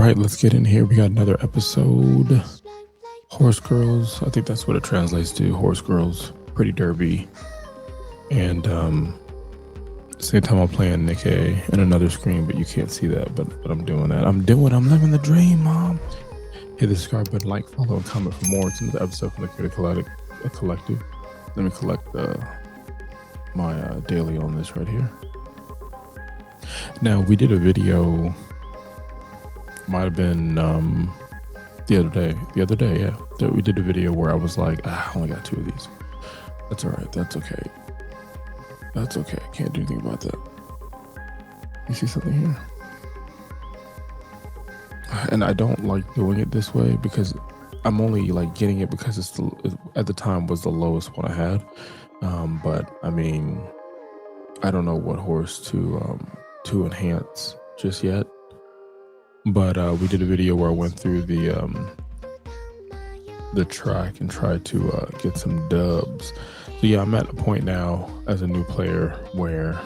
right, let's get in here. We got another episode. Horse Girls. I think that's what it translates to. Horse Girls Pretty Derby. And same time I'm playing Nikkei in another screen, but you can't see that. But I'm doing that. I'm living the dream, Mom. Hit the subscribe button, like, follow, and comment for more. It's another episode from the Creative Collective. Let me collect my daily on this right here. Now, we did a video, might have been the other day, yeah. We did a video where I was like, I only got 2 of these. That's all right. That's okay. That's okay. I can't do anything about that. You see something here? And I don't like doing it this way because I'm only like getting it because it's at the time was the lowest one I had. But I mean, I don't know what horse to enhance just yet. But we did a video where I went through the track and tried to get some dubs. So yeah, I'm at a point now as a new player where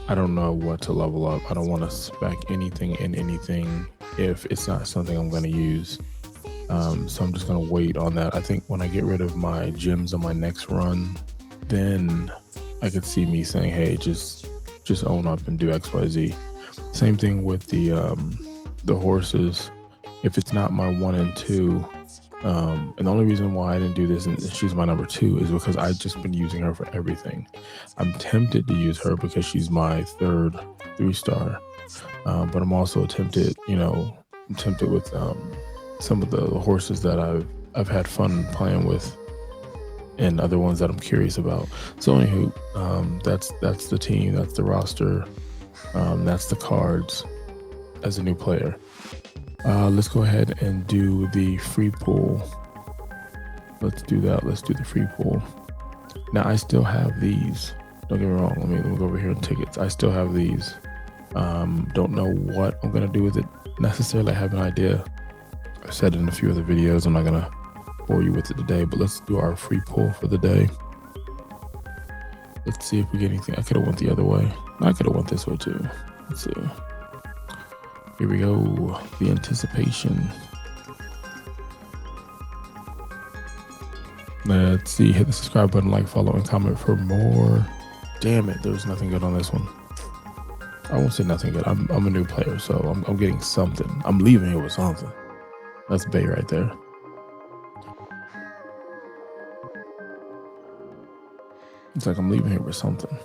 I don't know what to level up. I don't want to spec anything in anything if it's not something I'm going to use. So I'm just going to wait on that. I think when I get rid of my gems on my next run, then I could see me saying, hey, just own up and do XYZ. Same thing with the horses. If it's not my 1 and 2, and the only reason why I didn't do this and she's my number 2 is because I've just been using her for everything. I'm tempted to use her because she's my 3rd 3-star, but I'm also tempted with some of the horses that I've had fun playing with and other ones that I'm curious about. So anywho, that's the team, that's the roster, that's the cards as a new player. Let's go ahead and do the free pool. Let's do that. Let's do the free pool. Now I still have these. Don't get me wrong. Let me go over here on tickets. I still have these. Don't know what I'm gonna do with it necessarily. I have an idea. I said it in a few other videos. I'm not gonna bore you with it today, but let's do our free pull for the day. Let's see if we get anything. I could have went the other way. I could have went this way too. Let's see. Here we go. The anticipation. Let's see. Hit the subscribe button, like, follow, and comment for more. Damn it, there's nothing good on this one. I won't say nothing good. I'm a new player, so I'm getting something. I'm leaving here with something. That's Bay right there. It's like I'm leaving here with something.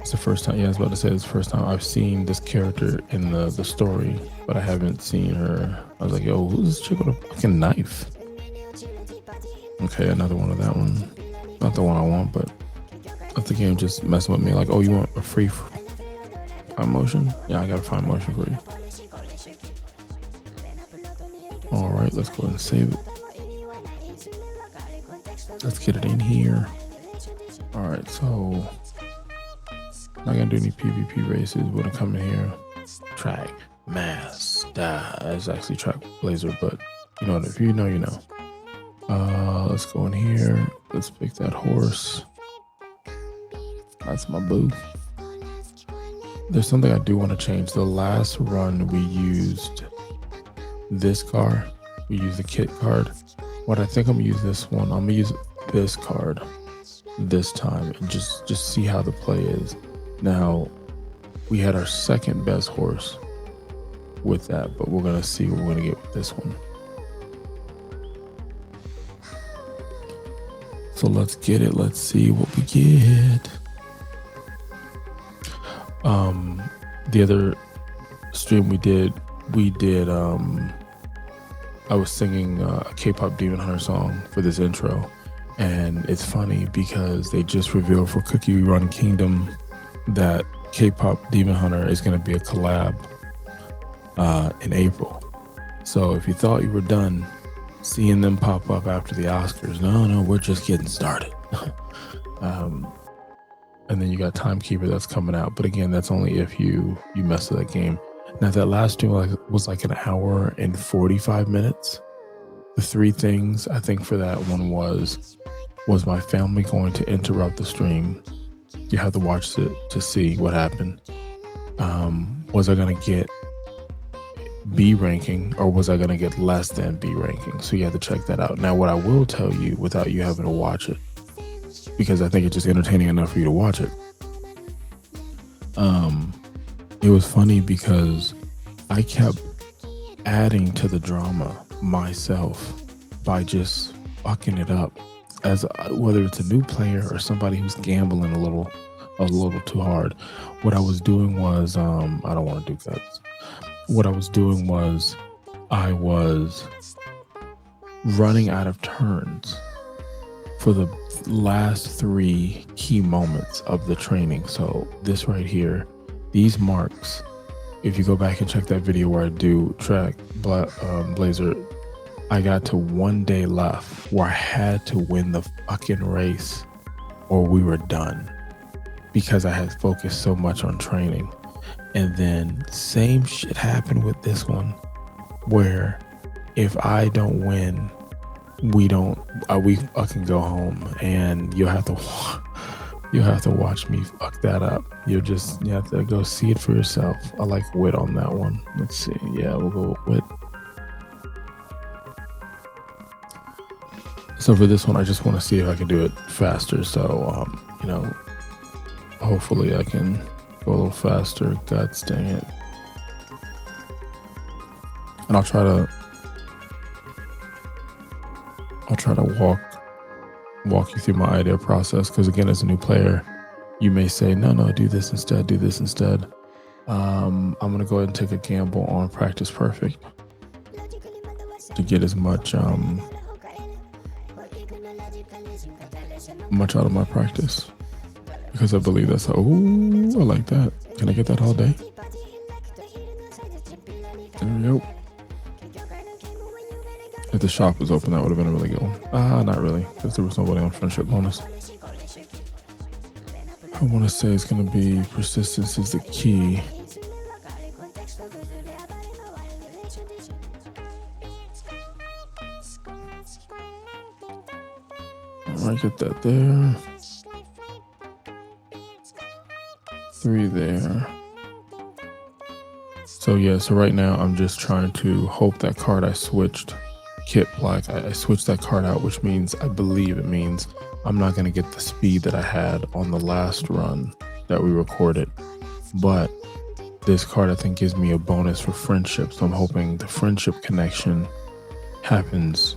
It's the first time, yeah, I was about to say it's the first time I've seen this character in the story, but I haven't seen her. I was like, yo, who's this chick with a fucking knife? Okay, another one of that one. Not the one I want, but let the game just messing with me. Like, oh, you want a free find motion? Yeah, I got a find motion for you. All right, let's go ahead and save it. Let's get it in here. All right, so not gonna do any PvP races. We're gonna come in here. Trackblazer. It's actually Trackblazer, but you know what? If you know, you know. Let's go in here. Let's pick that horse. That's my boo. There's something I do want to change. The last run we used this card. We used the kit card. What I think I'm gonna use this one. I'm gonna use this card this time and just see how the play is. Now, we had our 2nd best horse with that, but we're gonna see what we're gonna get with this one. So let's get it. Let's see what we get. The other stream we did I was singing a K-pop Demon Hunter song for this intro, and it's funny because they just revealed for Cookie Run Kingdom that K-pop Demon Hunter is going to be a collab in April. So if you thought you were done seeing them pop up after the Oscars, no, we're just getting started. And then you got Timekeeper that's coming out, but again, that's only if you mess with that game. Now that last stream was like an hour and 45 minutes. The 3 things I think for that one was my family going to interrupt the stream. You have to watch it to see what happened. Was I going to get B ranking or was I going to get less than B ranking? So you have to check that out. Now, what I will tell you without you having to watch it, because I think it's just entertaining enough for you to watch it. It was funny because I kept adding to the drama myself by just fucking it up, as whether it's a new player or somebody who's gambling a little too hard. What I was doing was, I don't want to do cuts. What I was doing was I was running out of turns for the last 3 key moments of the training. So this right here, these marks, if you go back and check that video where I do Trackblazer, I got to 1 day left where I had to win the fucking race or we were done because I had focused so much on training. And then same shit happened with this one where if I don't win, we fucking go home, and you'll have to watch me fuck that up. You have to go see it for yourself. I like wit on that one. Let's see. Yeah, we'll go with wit. So for this one, I just want to see if I can do it faster. So, hopefully I can go a little faster. God dang it. And I'll try to walk you through my idea process, because again, as a new player, you may say, no, do this instead. I'm gonna go ahead and take a gamble on practice perfect to get as much out of my practice, because I believe that's I like that. Can I get that all day? There we go. If the shop was open, that would have been a really good one. Not really, because there was nobody on friendship bonus. I want to say it's going to be persistence is the key. All right, get that there. 3 there. So right now I'm just trying to hope that card I switched, Kit Black, I switched that card out, which means, I believe it means I'm not going to get the speed that I had on the last run that we recorded. But this card, I think, gives me a bonus for friendship. So I'm hoping the friendship connection happens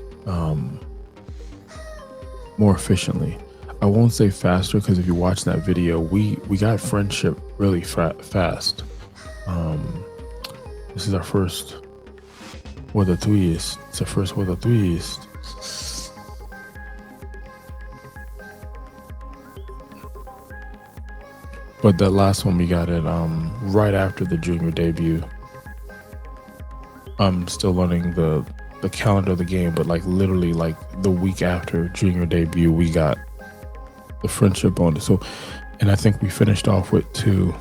more efficiently. I won't say faster, because if you watch that video, we got friendship really fast. This is our first with a twist. It's our first with a twist. But that last one, we got it right after the junior debut. I'm still learning the calendar of the game, but literally the week after junior debut, we got the friendship bonus. So, and I think we finished off with 2.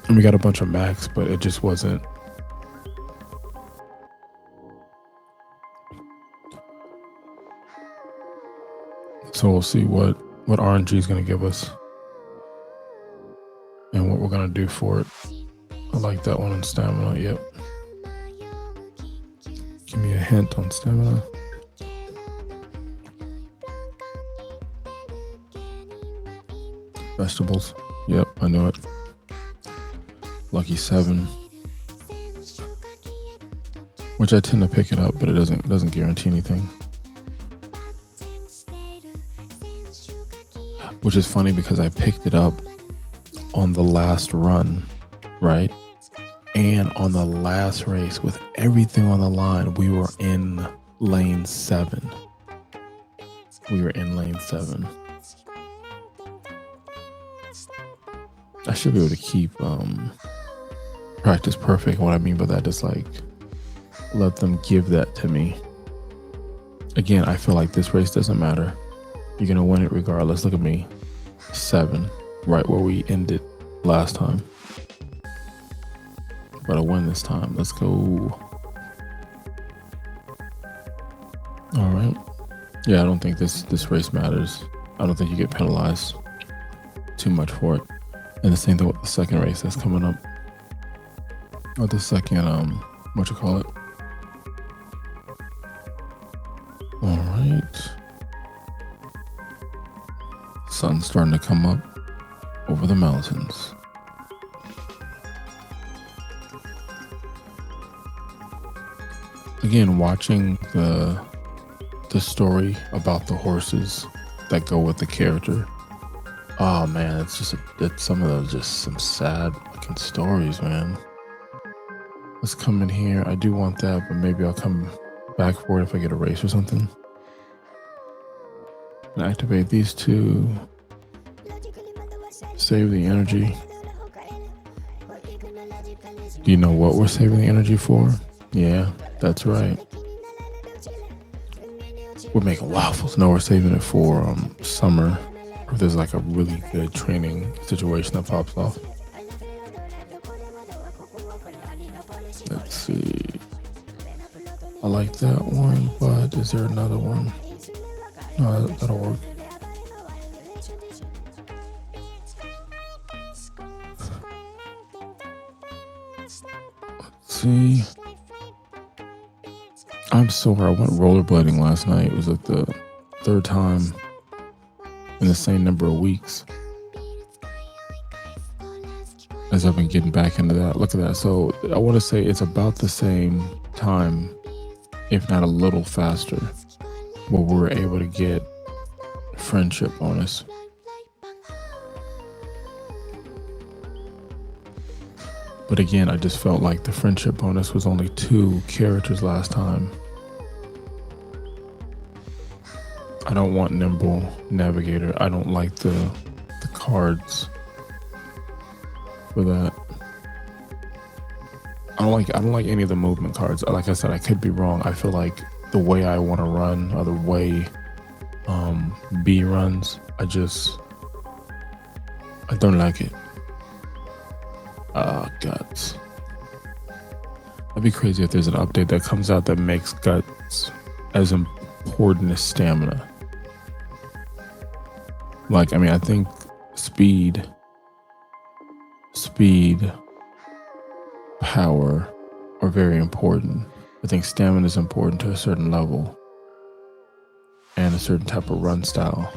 And we got a bunch of max, but it just wasn't. So we'll see what RNG is going to give us and what we're going to do for it. I like that one on stamina. Yep. Give me a hint on stamina. Vegetables. Yep, I know it. Lucky 7, which I tend to pick it up, but it doesn't guarantee anything. Which is funny because I picked it up on the last run, right? And on the last race, with everything on the line, we were in lane 7. I should be able to keep practice perfect. What I mean by that is let them give that to me. Again, I feel like this race doesn't matter. You're going to win it regardless. Look at me. 7, right where we ended last time. But I win this time. Let's go. All right. Yeah, I don't think this race matters. I don't think you get penalized too much for it. And the same thing with the second race that's coming up. Or the second, what you call it? All right. Sun's starting to come up over the mountains. Again, watching the story about the horses that go with the character. Oh man, it's some of those just some sad looking stories, man. Let's come in here. I do want that, but maybe I'll come back for it if I get a race or something. And activate these two. Save the energy. Do you know what we're saving the energy for? Yeah, that's right. We're making waffles. No, we're saving it for summer. Or if there's like a really good training situation that pops off. Let's see. I like that one, but is there another one? No, that'll work. Let's see. I'm sore. I went rollerblading last night. It was like the third time in the same number of weeks as I've been getting back into that. Look at that. So I want to say it's about the same time, if not a little faster, where we were able to get friendship bonus. But again, I just felt like the friendship bonus was only 2 characters last time. I don't want Nimble Navigator. I don't like the cards for that. I don't like any of the movement cards. Like I said, I could be wrong. I feel like the way I want to run or the way B runs, I don't like it. Guts. That'd be crazy if there's an update that comes out that makes guts as important as stamina. Like, I mean, I think speed, power are very important. I think stamina is important to a certain level and a certain type of run style.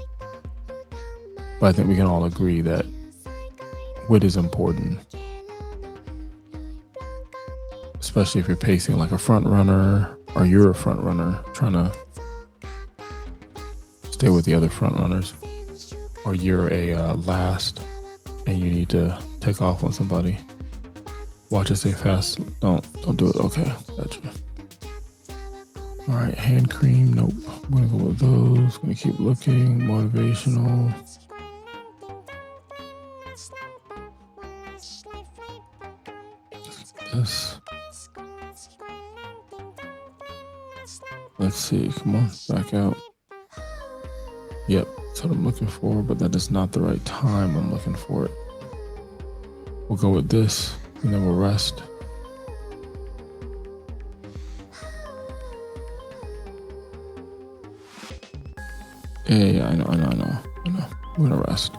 But I think we can all agree that wit is important. Especially if you're pacing like a front runner or you're a front runner trying to stay with the other front runners, or you're a last and you need to take off on somebody. Watch it stay fast. Don't do it. Okay, gotcha. All right, hand cream. Nope. I'm gonna go with those. Gonna keep looking. Motivational. This. Let's see. Come on, back out. Yep, that's what I'm looking for, but that is not the right time I'm looking for it. We'll go with this, and then we'll rest. Yeah, I know. We're gonna rest.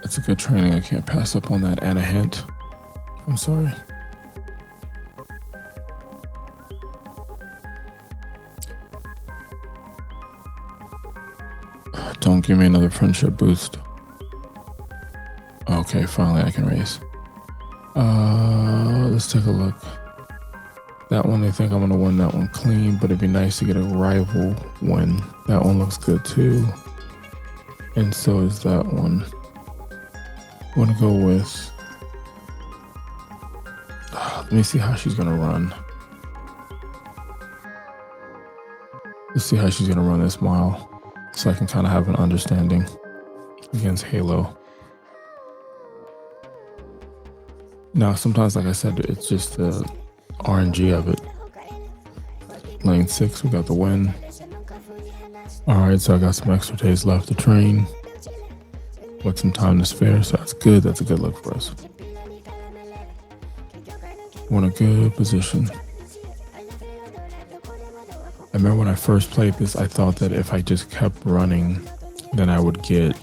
It's a good training. I can't pass up on that and a hint. I'm sorry. Don't give me another friendship boost. Okay, finally I can race. Let's take a look. That one, they think I'm gonna win that one clean, but it'd be nice to get a rival win. That one looks good too. And so is that one. I'm gonna go with, let me see how she's gonna run. Let's see how she's gonna run this mile, so I can kind of have an understanding against Halo. Now, sometimes, like I said, it's just the RNG of it. Lane 6, we got the win. All right, so I got some extra days left to train with some time to spare, so that's good. That's a good look for us. We're in a good position. I remember when I first played this, I thought that if I just kept running then I would get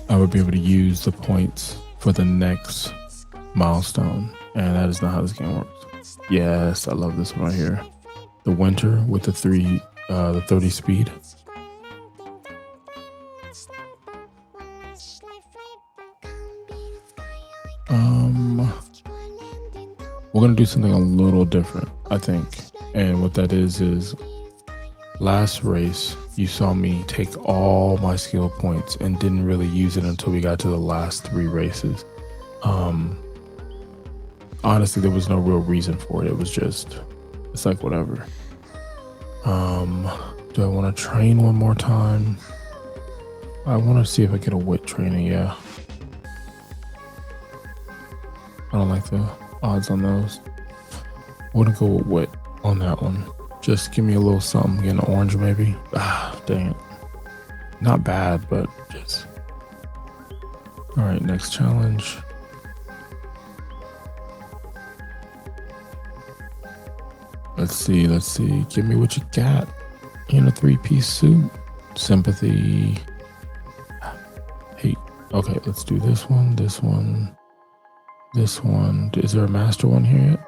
I would be able to use the points for the next milestone, and that is not how this game works. Yes, I love this one right here. The winter with the 30 speed. We're gonna do something a little different, I think, and what that is last race you saw me take all my skill points and didn't really use it until we got to the last 3 races. Honestly, there was no real reason for it. It was just, it's like whatever. Do I want to train one more time? I want to see if I get a wit training. Yeah, I don't like the odds on those. I'm gonna go with wit on that one. Just give me a little something. Get an orange maybe. Dang it. Not bad, but just. All right, next challenge. Let's see. Give me what you got. In a 3-piece suit. Sympathy. Hate. Okay, let's do this one. This one. Is there a master one here yet?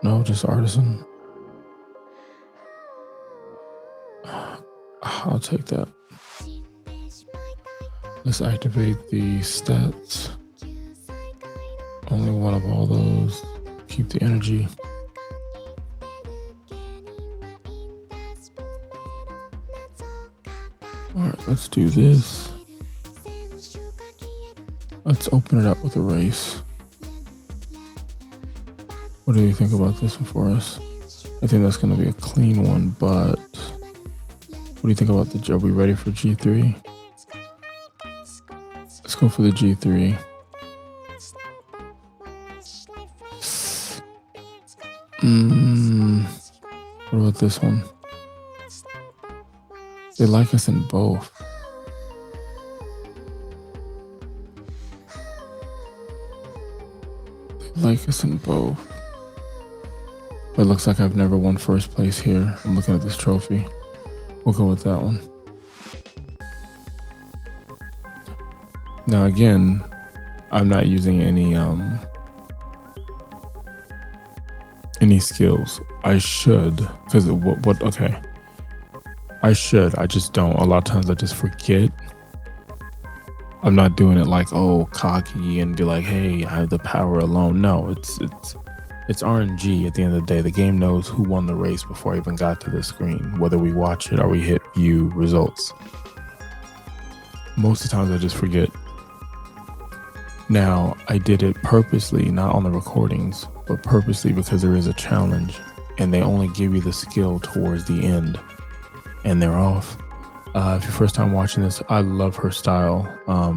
No, just artisan. I'll take that. Let's activate the stats. Only one of all those. Keep the energy. All right, let's do this. Let's open it up with a race. What do you think about this one for us? I think that's going to be a clean one, but what do you think about the, are we ready for G3? Let's go for the G3. What about this one? They like us in both. But it looks like I've never won first place here. I'm looking at this trophy. We'll go with that one. Now again, I'm not using any skills. I should, because okay. I should, I just don't. A lot of times I just forget. I'm not doing it like, oh, cocky and be like, hey, I have the power alone. No, it's RNG at the end of the day. The game knows who won the race before I even got to the screen, whether we watch it or we hit view results. Most of the times I just forget. Now, I did it purposely, not on the recordings, but purposely because there is a challenge and they only give you the skill towards the end and they're off. If you're first time watching this, I love her style.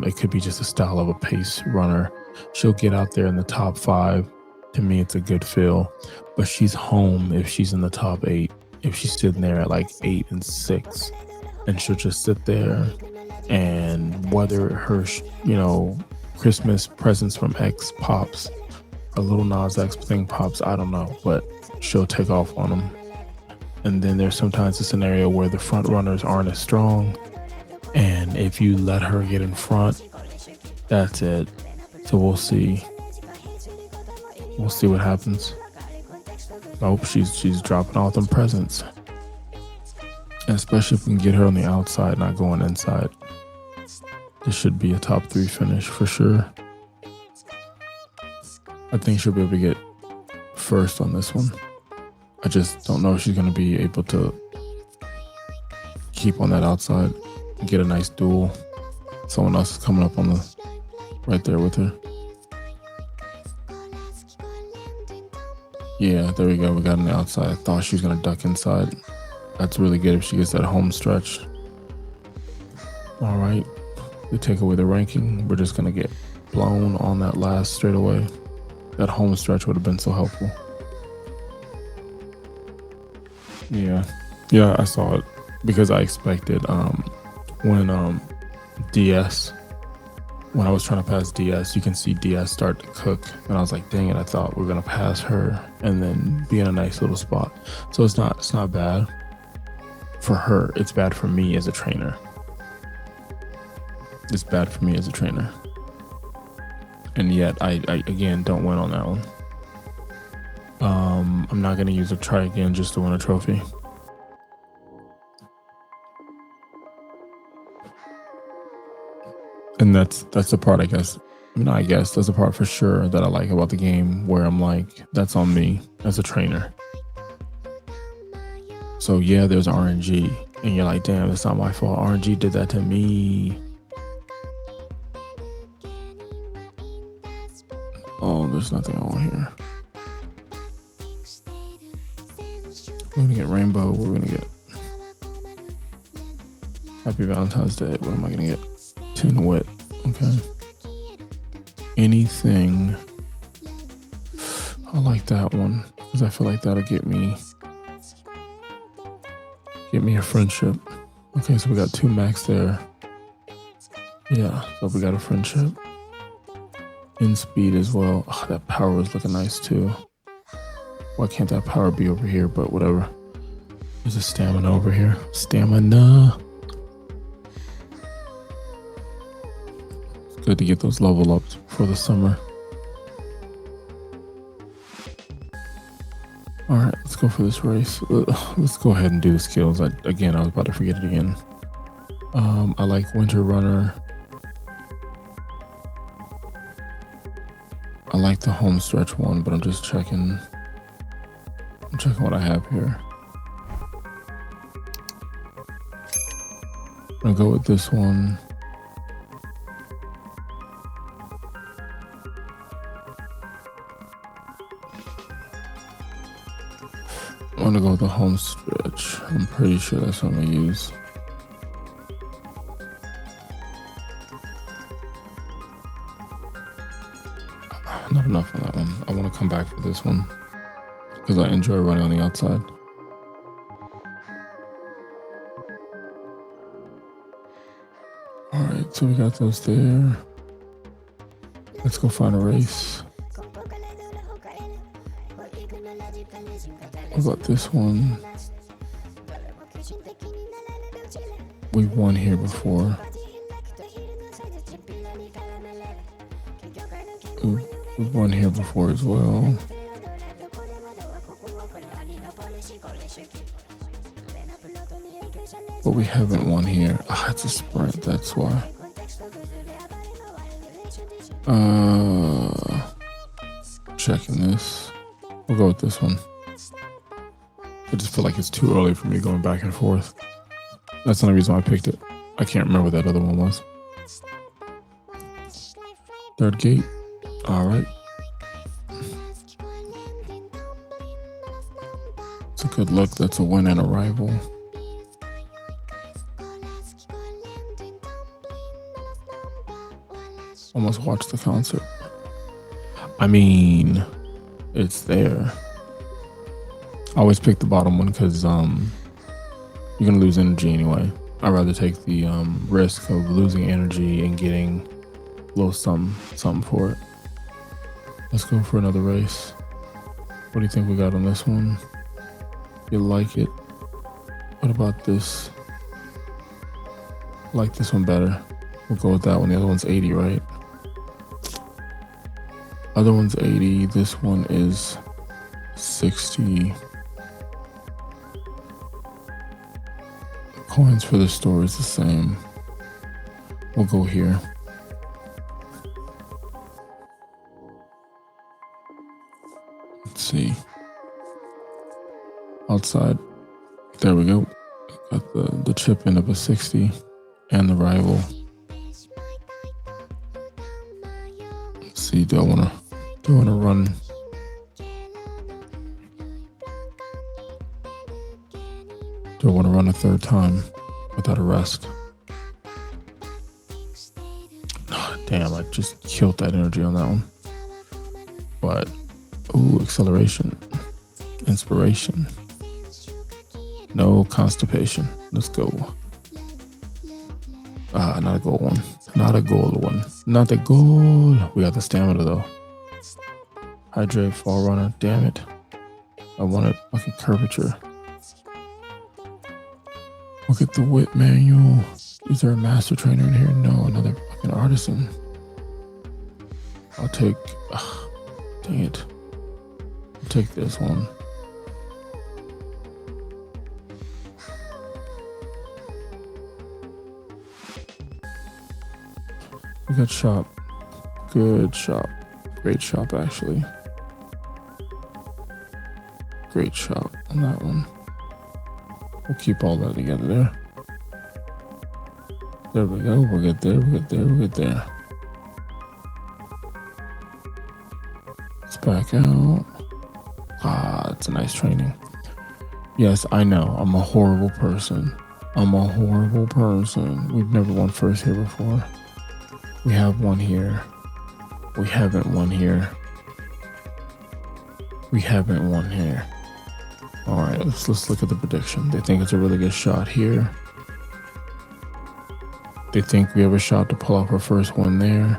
It could be just a style of a pace runner. She'll get out there in the top 5. To me, it's a good feel, but she's home if she's in the top 8. If she's sitting there at like 8 and 6, and she'll just sit there, and whether her, Christmas presents from X pops, a little Nas X thing pops, I don't know, but she'll take off on them. And then there's sometimes a scenario where the front runners aren't as strong, and if you let her get in front, that's it. So we'll see. We'll see what happens. I hope she's dropping all them presents, especially if we can get her on the outside, not going inside. This should be a top 3 finish for sure. I think she'll be able to get first on this one. I just don't know if she's going to be able to keep on that outside and get a nice duel. Someone else is coming up on the right there with her. Yeah, there we go. We got on the outside. I thought she was going to duck inside. That's really good if she gets that home stretch. All right. We take away the ranking. We're just going to get blown on that last straightaway. That home stretch would have been so helpful. Yeah, I saw it because I expected when I was trying to pass DS, you can see DS start to cook, and I was like, dang it, I thought we were gonna pass her and then be in a nice little spot. So it's not bad. for her. It's bad for me as a trainer. It's bad for me as a trainer. And yet I again don't win on that one. I'm not gonna use a try again just to win a trophy. And that's the part, I guess. I guess that's the part for sure that I like about the game, where I'm like, that's on me as a trainer. So yeah, there's RNG, and you're like, damn, it's not my fault. RNG did that to me. Oh, there's nothing on here. We're gonna get rainbow. We're gonna get happy Valentine's Day. What am I gonna get? Tin wit. Okay. Anything. I like that one because I feel like that'll get me a friendship. Okay, so we got 2 max there. Yeah, so we got a friendship. In speed as well. Oh, that power is looking nice too. Why can't that power be over here? But whatever. There's a stamina over here. Stamina. It's good to get those level ups before the summer. All right, let's go for this race. Let's go ahead and do the skills. I was about to forget it again. I like Winter Runner. I like the home stretch one, but I'm just checking. I'm checking what I have here. I'm gonna go with this one. I'm gonna go with the home stretch. I'm pretty sure that's what I'm gonna use. Not enough on that one. I want to come back for this one because I enjoy running on the outside. All right, so we got those there. Let's go find a race. What about this one? We've won here before. We've won here before as well. But we haven't won here. Ah, it's a sprint, that's why. Checking this. We'll go with this one. I just feel like it's too early for me going back and forth. That's the only reason I picked it. I can't remember what that other one was. Third gate. All right. It's a good look. That's a win and a rival. Almost watched the concert. I mean, it's there. I always pick the bottom one because you're gonna lose energy anyway. I'd rather take the risk of losing energy and getting a little something for it. Let's go for another race. What do you think we got on this one? You like it? What about this? I like this one better. We'll go with that one. The other one's 80, right? Other one's 80. This one is 60. Coins for the store is the same. We'll go here. Let's see. Outside. There we go. Got the chip in of a 60 and the rival. Let's see, do I wanna run? Do I want to run a third time without a rest? Oh, damn, I just killed that energy on that one. But, ooh, acceleration, inspiration, no constipation. Let's go. Not a goal one. Not a goal one. Not the goal. We got the stamina though. Hydrate, fall runner. Damn it. I wanted fucking curvature. Look at the whip manual. Is there a master trainer in here? No, another fucking artisan. I'll take, dang it. I'll take this one. Good shop. Good shop. Great shop, actually. Great shop on that one. We'll keep all that together there. There we go. We're good there. We're good there. We're good there. Let's back out. Ah, it's a nice training. Yes, I know. I'm a horrible person. I'm a horrible person. We've never won first here before. We have one here. We haven't won here. We haven't won here. All right, let's look at the prediction. They think it's a really good shot here. They think we have a shot to pull off our first one there.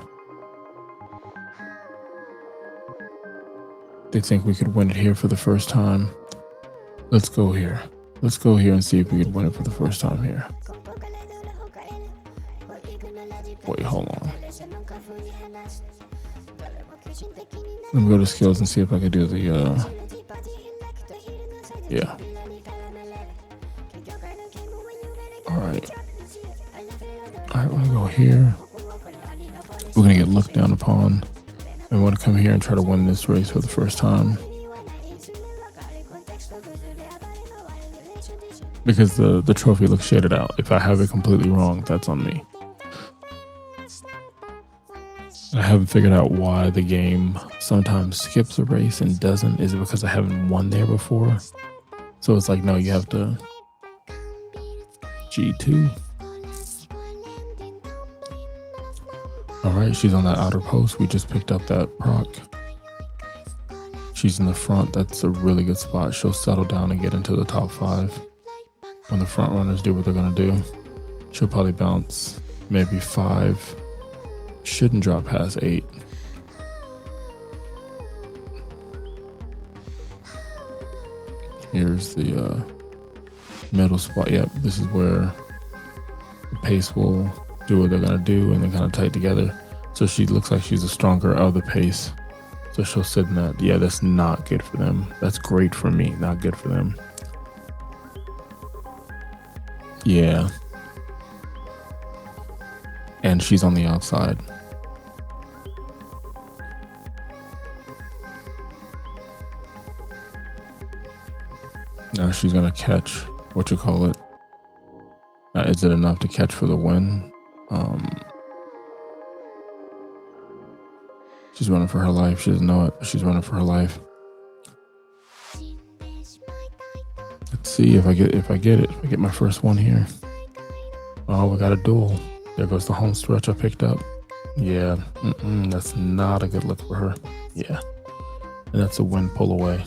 They think we could win it here for the first time. Let's go here. Let's go here and see if we could win it for the first time here. Wait, hold on. Let me go to skills and see if I can do the, yeah. All right. All right, we're gonna go here. We're gonna get looked down upon. And we want to come here and try to win this race for the first time. Because the trophy looks shaded out. If I have it completely wrong, that's on me. I haven't figured out why the game sometimes skips a race and doesn't. Is it because I haven't won there before? So it's like, no, you have to G2. All right, she's on that outer post. We just picked up that proc. She's in the front. That's a really good spot. She'll settle down and get into the top 5. When the front runners do what they're gonna do, she'll probably bounce maybe 5. Shouldn't drop past 8. Here's the middle spot. Yep, this is where the pace will do what they're gonna do and then kind of tight together. So she looks like she's the stronger of the pace. So she'll sit in that. Yeah, that's not good for them. That's great for me, not good for them. Yeah. And she's on the outside. Now she's gonna catch, what you call it. Is it enough to catch for the win? She's running for her life. She doesn't know it, but she's running for her life. Let's see if I get it. If I get my first one here. Oh, we got a duel. There goes the home stretch I picked up. Yeah, that's not a good look for her. Yeah, and that's a win pull away.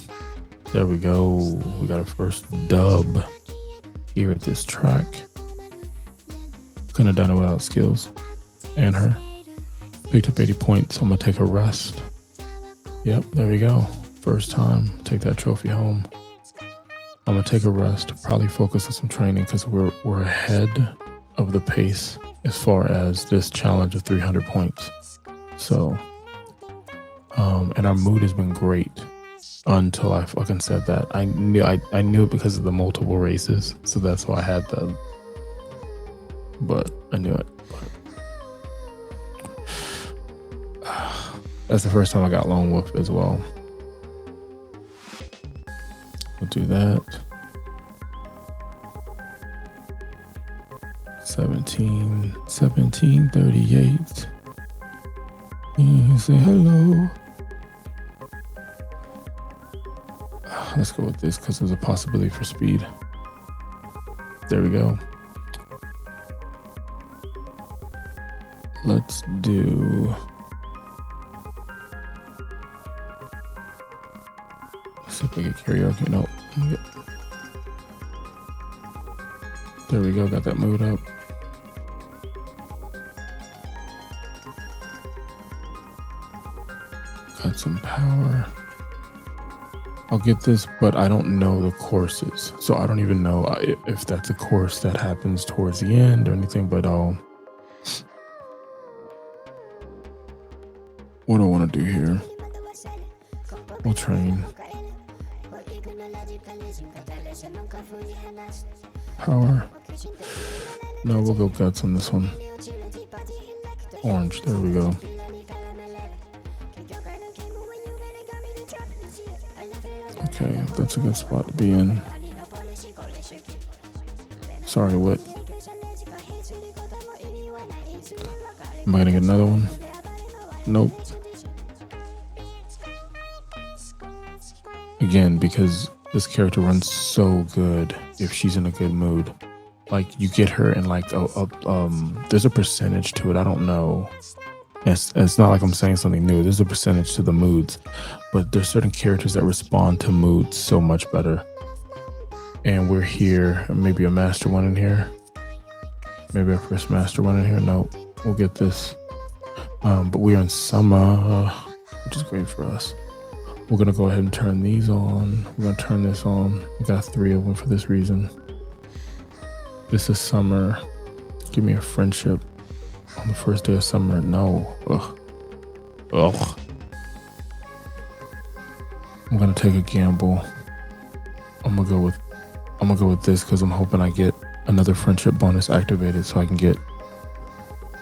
There we go. We got our first dub here at this track. Couldn't have done it without skills and her. Picked up 80 points. I'm gonna take a rest. Yep, there we go. First time. Take that trophy home. I'm gonna take a rest. Probably focus on some training because we're ahead of the pace as far as this challenge of 300 points. So, and our mood has been great until I fucking said that. I knew it because of the multiple races, so that's why I had the. But I knew it. That's the first time I got lone wolf as well. We'll do that. 1738. You say hello. Let's go with this because there's a possibility for speed. There we go. Let's do. Let's see if I get karaoke. Nope. There we go. Got that mood up. Got some power. I'll get this, but I don't know the courses. So I don't even know if that's a course that happens towards the end or anything, but what do I want to do here? We'll train. Power. No, we'll go guts on this one. Orange, there we go. Okay, that's a good spot to be in. Sorry, what? Am I gonna get another one? Nope. Again, because this character runs so good if she's in a good mood. Like, you get her in like there's a percentage to it. I don't know. It's not like I'm saying something new. There's a percentage to the moods, but there's certain characters that respond to moods so much better. And we're here. Maybe a master one in here. Maybe our first master one in here. No, we'll get this. But we're in summer, which is great for us. We're gonna go ahead and turn these on. We're gonna turn this on. We got 3 of them for this reason. This is summer. Give me a friendship on the first day of summer. No. Ugh. I'm gonna take a gamble. I'm gonna go with this because I'm hoping I get another friendship bonus activated so I can get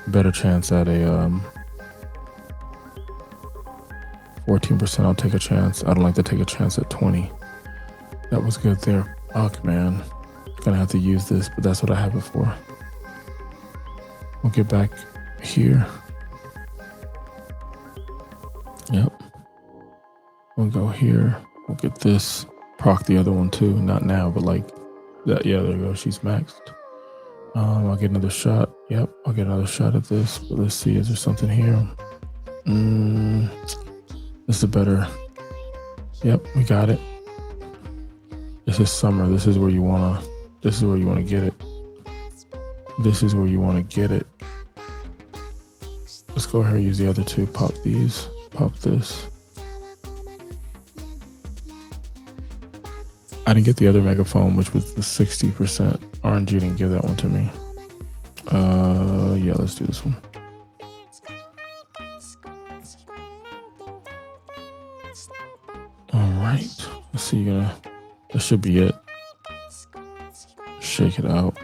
a better chance at a 14%. I'll take a chance. I don't like to take a chance at 20. That was good there. Fuck, man. Gonna have to use this, but that's what I have it for. We'll get back here. Yep. We'll go here. We'll get this. Proc the other one too. Not now, but like that. Yeah, there you go. She's maxed. I'll get another shot. Yep. I'll get another shot at this. But let's see. Is there something here? This is better. Yep. We got it. This is summer. This is where you wanna get it. This is where you want to get it. Let's go ahead and use the other 2. Pop these. Pop this. I didn't get the other megaphone, which was the 60%. RNG didn't give that one to me. Yeah, let's do this one. All right. Let's see. That should be it. Shake it out.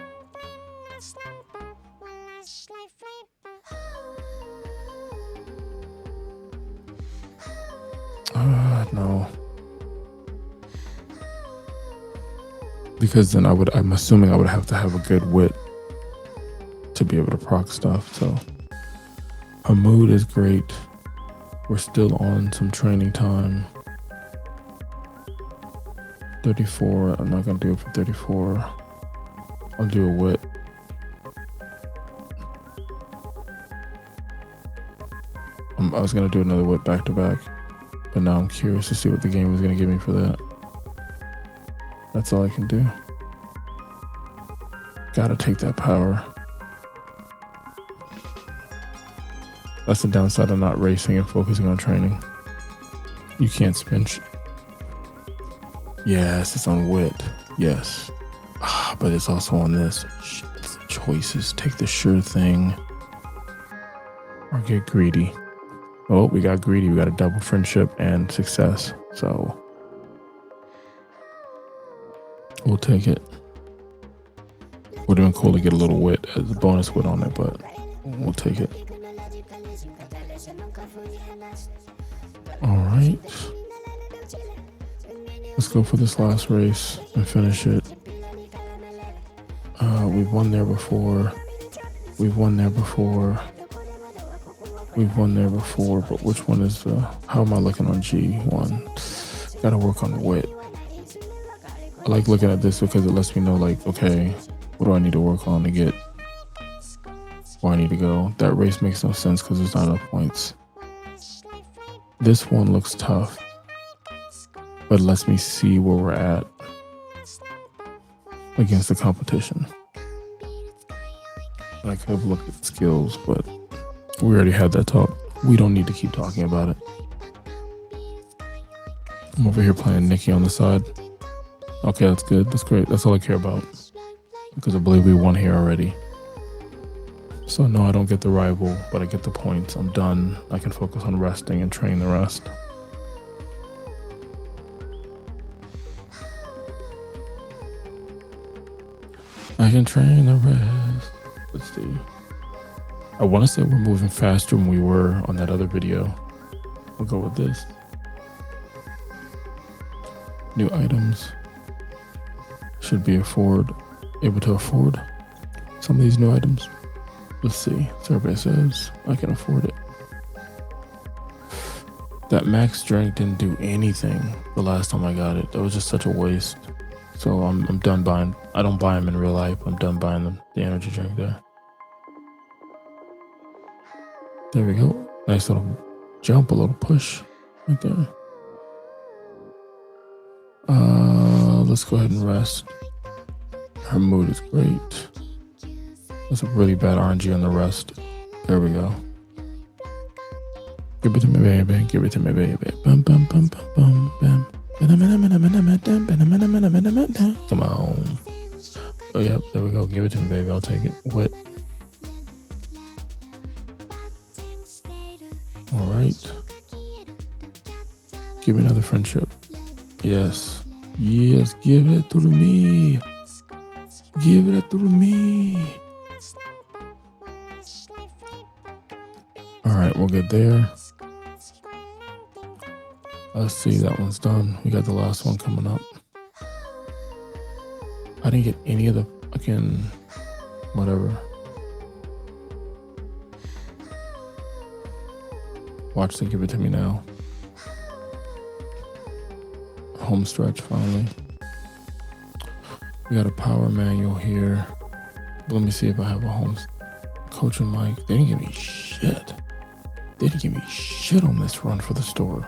No. Because then I'm assuming I would have to have a good wit to be able to proc stuff. So her mood is great. We're still on some training time. 34. I'm not gonna do it for 34. I'll do a wit. I was gonna do another wit back to back, but now I'm curious to see what the game is gonna give me for that. That's all I can do. Gotta take that power. That's the downside of not racing and focusing on training. You can't spin. Yes, it's on wit. Yes. But it's also on this. Choices. Take the sure thing. Or get greedy. Oh, we got greedy. We got a double friendship and success. So we'll take it. Would have been cool to get a little wit as a bonus wit on it, but we'll take it. All right. Let's go for this last race and finish it. We've won there before. We've won there before. We've won there before, but which one is how am I looking on G1? Gotta work on wit. I like looking at this because it lets me know, like, okay, what do I need to work on to get where I need to go? That race makes no sense because there's not enough points. This one looks tough, but it lets me see where we're at against the competition. I could have looked at skills, but we already had that talk. We don't need to keep talking about it. I'm over here playing Nikki on the side. Okay, that's good. That's great. That's all I care about. Because I believe we won here already. So no, I don't get the rival, but I get the points. I'm done. I can focus on resting and train the rest. I can train the rest. Let's see. I want to say we're moving faster than we were on that other video. We'll go with this. New items. Should be able to afford some of these new items. Let's see. Survey says I can afford it. That max drink didn't do anything the last time I got it. That was just such a waste. So I'm done buying. I don't buy them in real life. I'm done buying them. The energy drink there. There we go. Nice little jump, a little push right there. Let's go ahead and rest. Her mood is great. That's a really bad RNG on the rest. There we go. Give it to me, baby. Give it to me, baby. Bum, bum, bum, bum, bum, bum. Come on. Oh, yep. There we go. Give it to me, baby. I'll take it. What? All right. Give me another friendship. Yes. Yes. Give it to me. Give it to me. All right. We'll get there. Let's see. That one's done. We got the last one coming up. I didn't get any of the fucking whatever. Watch them give it to me now. Home stretch finally. We got a power manual here. Let me see if I have a home coaching mic. They didn't give me shit. They didn't give me shit on this run for the store.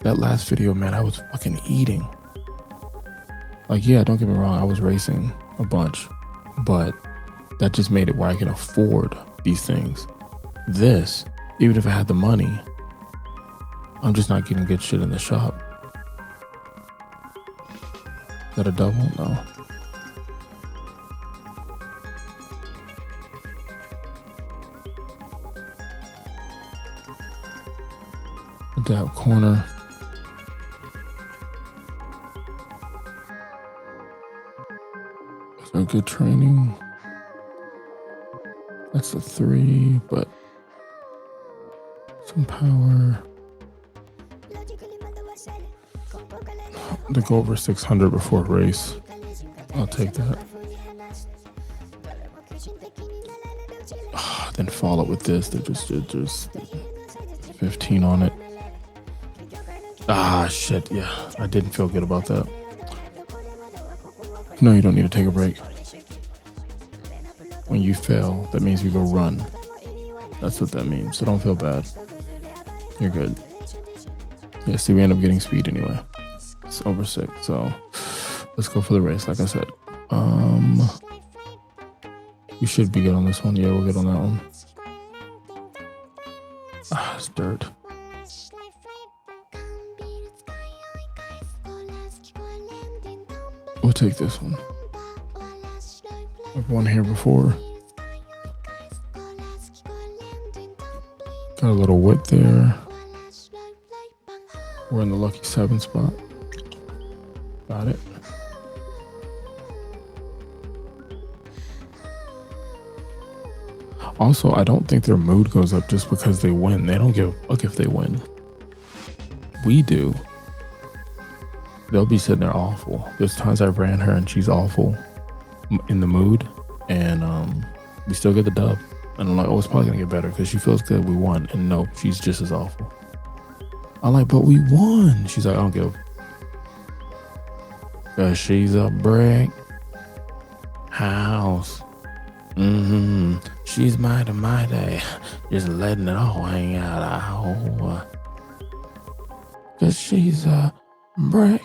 That last video, man, I was fucking eating. Like, yeah, don't get me wrong, I was racing a bunch, but that just made it where I can afford these things. This, even if I had the money, I'm just not getting good shit in the shop. Is that a double? No. Adapt corner. Is there good training? That's a 3, but some power. To go over 600 before race. I'll take that. Then follow with this. There's 15 on it. Shit. Yeah, I didn't feel good about that. No, you don't need to take a break. When you fail, that means you go run. That's what that means. So don't feel bad. You're good. Yeah, see, we end up getting speed anyway. It's over 6, so let's go for the race, like I said. We should be good on this one. Yeah, we're good on that one. It's dirt. We'll take this one. I've won here before. Got a little width there. We're in the lucky 7 spot. Got it. Also, I don't think their mood goes up just because they win. They don't give a fuck if they win. We do. They'll be sitting there awful. There's times I ran her and she's awful in the mood, and we still get the dub. And I'm like, oh, it's probably gonna get better because she feels good. We won, and no, she's just as awful. I'm like, but we won. She's like, I don't give. Cause she's a brick house. She's mighty, just letting it all hang out. Cause she's a brick.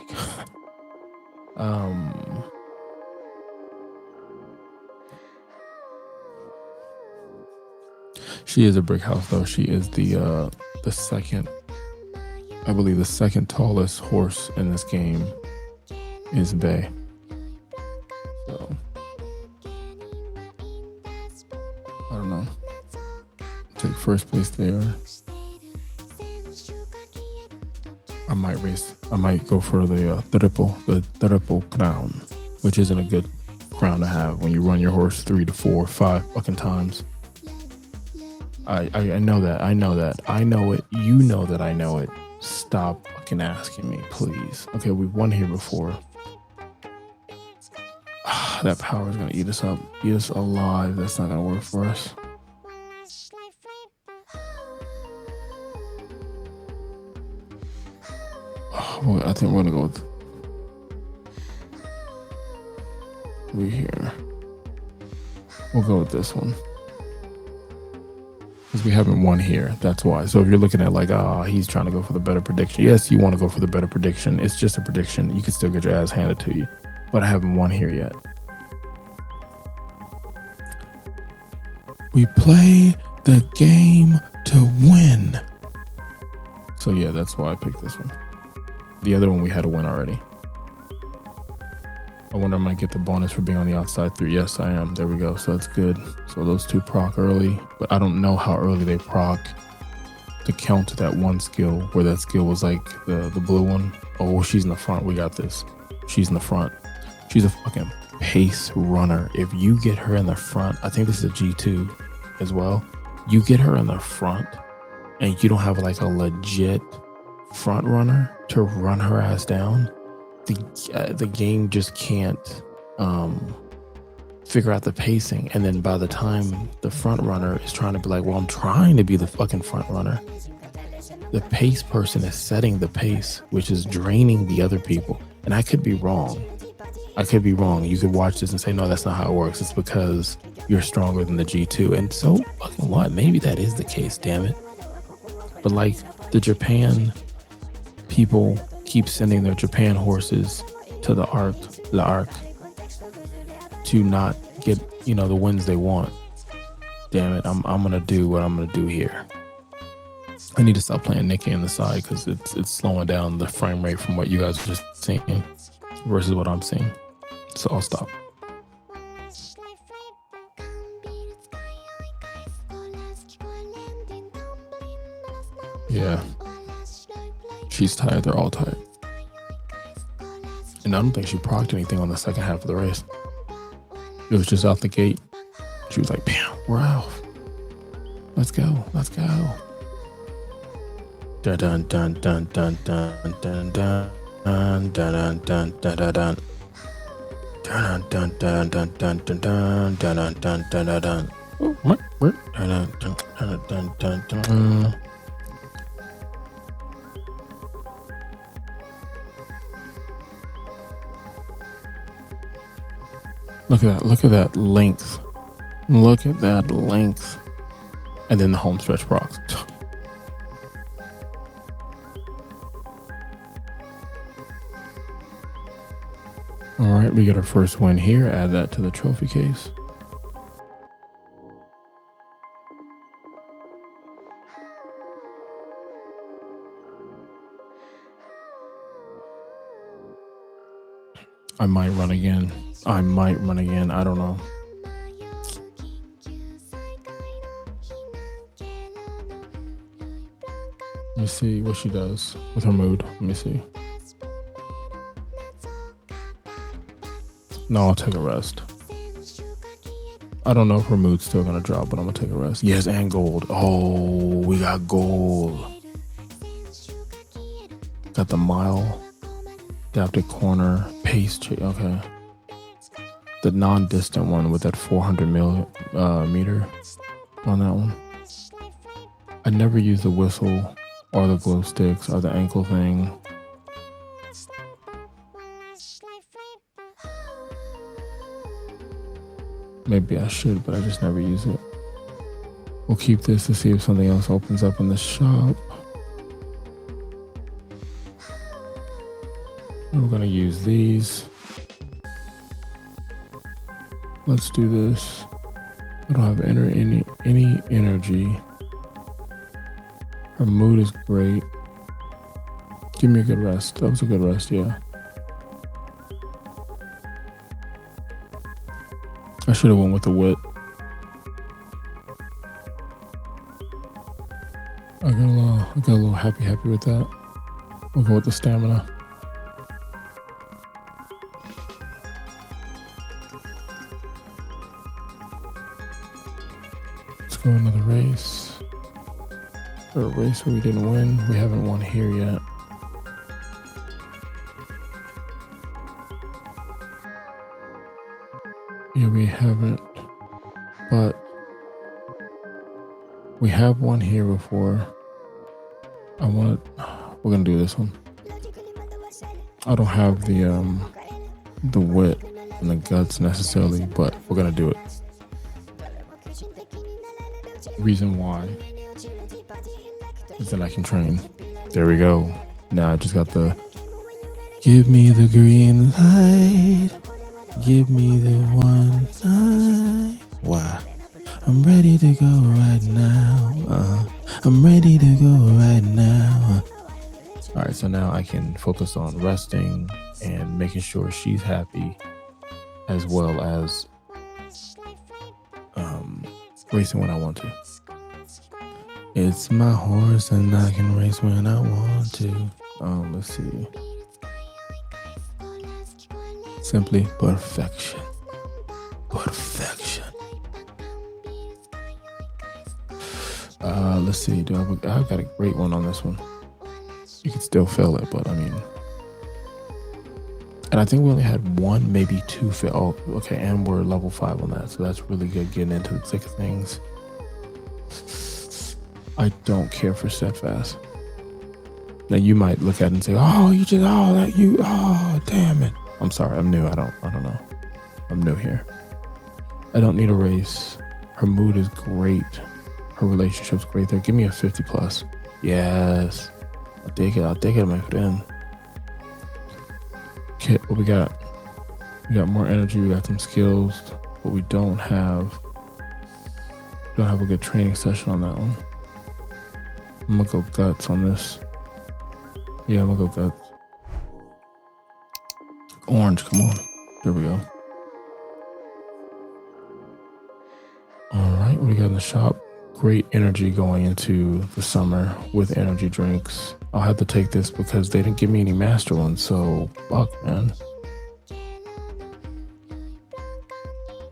She is a brick house though. She is the second I believe the second tallest horse in this game is Bay. So I don't know. Take first place there. I might go for the triple crown, which isn't a good crown to have when you run your horse 3 to 4, 5 fucking times. I know that. I know that. I know it. You know that I know it. Stop fucking asking me, please. Okay, we've won here before. That power is gonna eat us up, eat us alive. That's not gonna work for us. Well, I think we're gonna go with here. We'll go with this one because we haven't won here. That's why. So if you're looking at like, he's trying to go for the better prediction. Yes, you want to go for the better prediction. It's just a prediction. You can still get your ass handed to you, but I haven't won here yet. We play the game to win. So yeah, that's why I picked this one. The other one we had a win already. I wonder if I might get the bonus for being on the outside 3. Yes, I am. There we go. So that's good. So those 2 proc early, but I don't know how early they proc to count that one skill where that skill was like the blue one. Oh, she's in the front. We got this. She's in the front. She's a fucking pace runner. If you get her in the front, I think this is a G2 as well. You get her in the front and you don't have like a legit front runner to run her ass down, the game just can't figure out the pacing. And then by the time the front runner is trying to be like, well, I'm trying to be the fucking front runner, the pace person is setting the pace, which is draining the other people. And I could be wrong. You could watch this and say, no, that's not how it works. It's because you're stronger than the G2. And so fucking what? Maybe that is the case, damn it. But like the Japan people keep sending their Japan horses to the Arc to not get, the wins they want. Damn it, I'm gonna do what I'm gonna do here. I need to stop playing Nikki on the side because it's slowing down the frame rate from what you guys are just seeing versus what I'm seeing. So I'll stop. Yeah. She's tired. They're all tired. And I don't think she procced anything on the second half of the race. It was just out the gate. She was like, bam, we're out. Let's go. Let's go. Dun dun dun dun dun dun dun dun dun dun dun dun dun dun. Dun dun dun dun dun dun dun dun dun dun dun dun. Dun dun dun dun. Look at that length. Look at that length. And then the home stretch procs. All right, we got our first win here. Add that to the trophy case. I might run again. I don't know. Let me see what she does with her mood. Let me see. No, I'll take a rest. I don't know if her mood's still gonna drop, but I'm gonna take a rest. Yes, and gold. Oh, we got gold. Got the mile. Adapted corner, pace, okay. The non-distant one with that 400 meter on that one. I never use the whistle or the glow sticks or the ankle thing. Maybe I should, but I just never use it. We'll keep this to see if something else opens up in the shop. And we're gonna use these. Let's do this. I don't have any energy. Her mood is great. Give me a good rest. That was a good rest, yeah. I should have went with the wit. I got a little happy with that. We'll go with the stamina. Let's go another race. Or a race where we didn't win. We haven't won here yet. Yeah, we haven't. But we have won here before. We're gonna do this one. I don't have the wit and the guts necessarily, but we're gonna do it. Reason why is that I can train. There we go. Now I just got the give me the green light. Give me the one light. Wow. I'm ready to go right now. I'm ready to go right now. All right, so now I can focus on resting and making sure she's happy, as well as racing when I want to. It's my horse and I can race when I want to. Let's see. Simply perfection. Perfection. Let's see. I've got a great one on this one. You can still feel it, but I mean, and I think we only had one, maybe two fail. Oh, okay, and we're level 5 on that, so that's really good getting into the thick of things. I don't care for steadfast. Now you might look at it and say, "Oh, damn it." I'm sorry, I'm new. I don't know. I'm new here. I don't need a race. Her mood is great. Her relationship's great there. Give me a 50 plus. Yes. I'll take it and make it in. Okay, what we got? We got more energy, we got some skills, but we don't have a good training session on that one. I'm gonna go guts on this. Yeah, I'm gonna go guts. Orange, come on. There we go. All right, what do we got in the shop? Great energy going into the summer with energy drinks. I'll have to take this because they didn't give me any master ones, so fuck, man.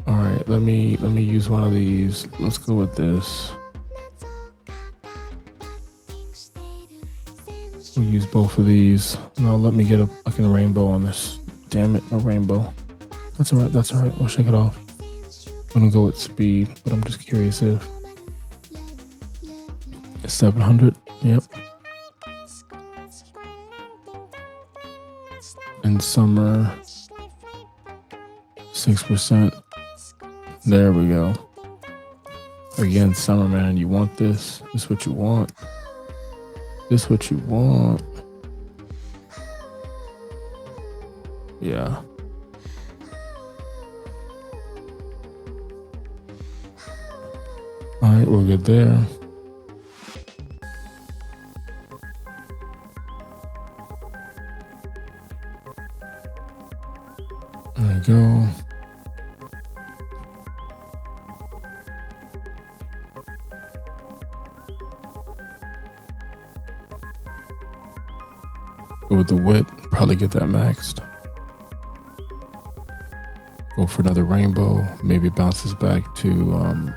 All right, let me use one of these. Let's go with this. We'll use both of these. No, let me get a fucking rainbow on this. Damn it, a rainbow. That's all right. We'll shake it off. I'm gonna go with speed, but I'm just curious if 700. Yep. In summer, 6%. There we go. Again, summer, man, you want this. This is what you want. This what you want. Yeah. All right, we're good there. There we go. Go with the wit, probably get that maxed. Go for another rainbow. Maybe it bounces back to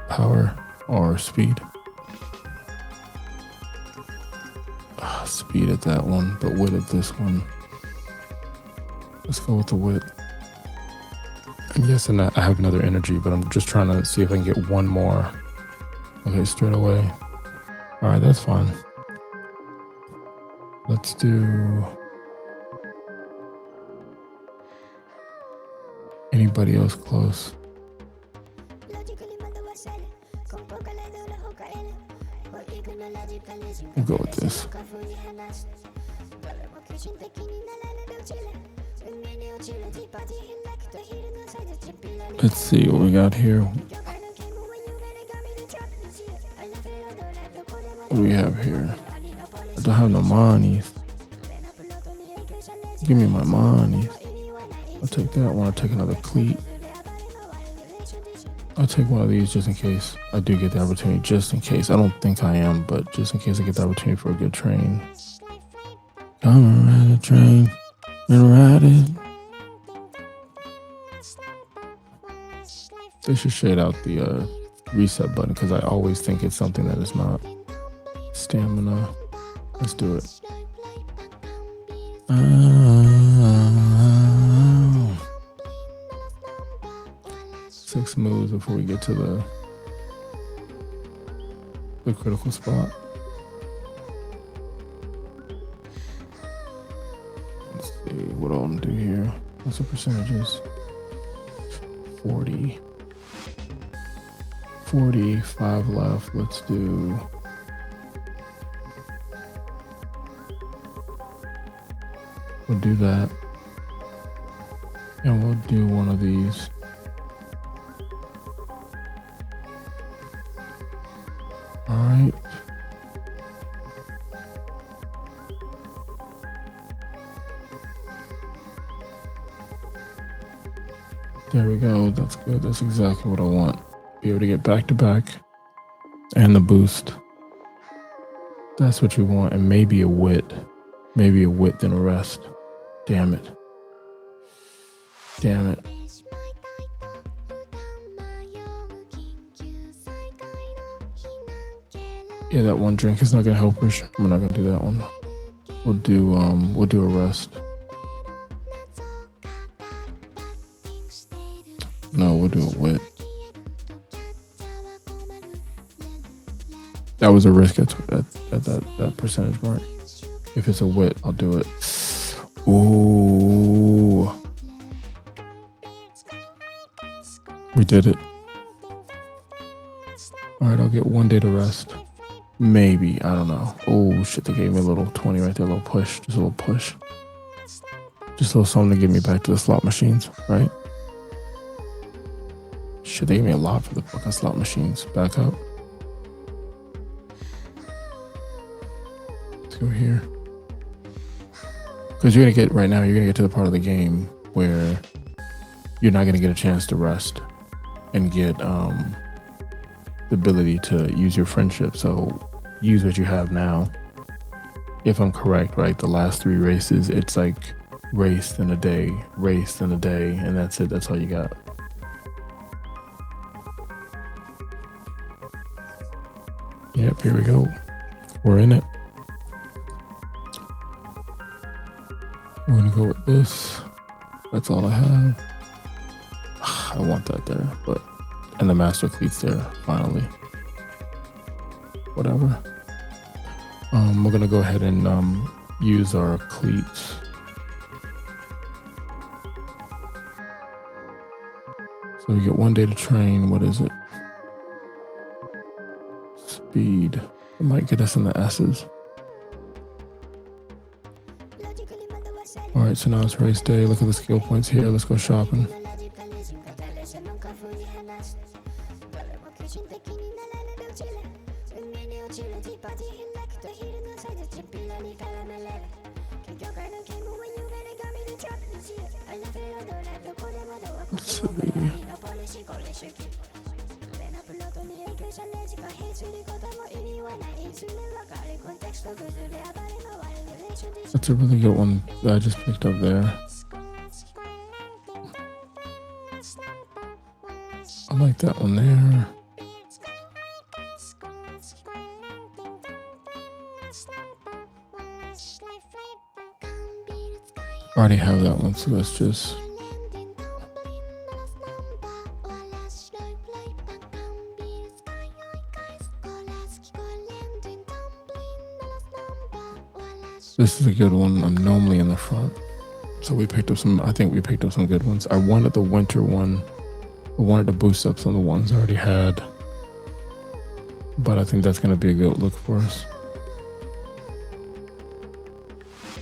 power or speed. Speed at that one, but wit at this one. Let's go with the wit. And yes, and I have another energy, but I'm just trying to see if I can get one more. Okay, straight away. All right, that's fine. Let's do anybody else close. We'll go with this. Let's see what we got here. What do we have here? A don't have no money. Give me my money. I'll take that one. I'll take another cleat. I'll take one of these just in case I do get the opportunity. Just in case. I don't think I am, but just in case I get the opportunity for a good train. Come and ride a train and ride it. They should shade out the reset button because I always think it's something that is not. Stamina. Let's do it. 6 moves before we get to the critical spot. Let's see what all I'm do here. What's the percentages? 40. 45 left. Let's do. We'll do that. And we'll do one of these. All right. There we go. That's good. That's exactly what I want. Be able to get back to back and the boost. That's what you want. And maybe a wit. Maybe a wit then a rest. Damn it. Damn it. Yeah, that one drink is not gonna help us. We're not gonna do that one. We'll do a rest. No, we'll do a wit. That was a risk at that percentage mark. If it's a wit, I'll do it. Ooh. We did it. All right, I'll get 1 day to rest. Maybe, I don't know. Oh shit, they gave me a little 20 right there, a little push. Just a little push. Just a little something to get me back to the slot machines, right? Shit, they gave me a lot for the fucking slot machines. Back up. Let's go here. Because you're going to get, right now, you're going to get to the part of the game where you're not going to get a chance to rest and get the ability to use your friendship. So use what you have now. If I'm correct, right, the last 3 races, it's like race in a day, and that's it. That's all you got. Yep, here we go. We're in it. We're gonna go with this. That's all I have. I want that there, but and the master cleats there finally. Whatever. We're gonna go ahead and use our cleats. So we get 1 day to train. What is it? Speed. It might get us in the S's. All right, so now it's race day. Look at the skill points here. Let's go shopping. Let's see. That's a really good one that I just picked up there. I like that one there. I already have that one, so let's just... This is a good one. I'm normally in the front. So we picked up some, I think we picked up some good ones. I wanted the winter one. I wanted to boost up some of the ones I already had. But I think that's going to be a good look for us.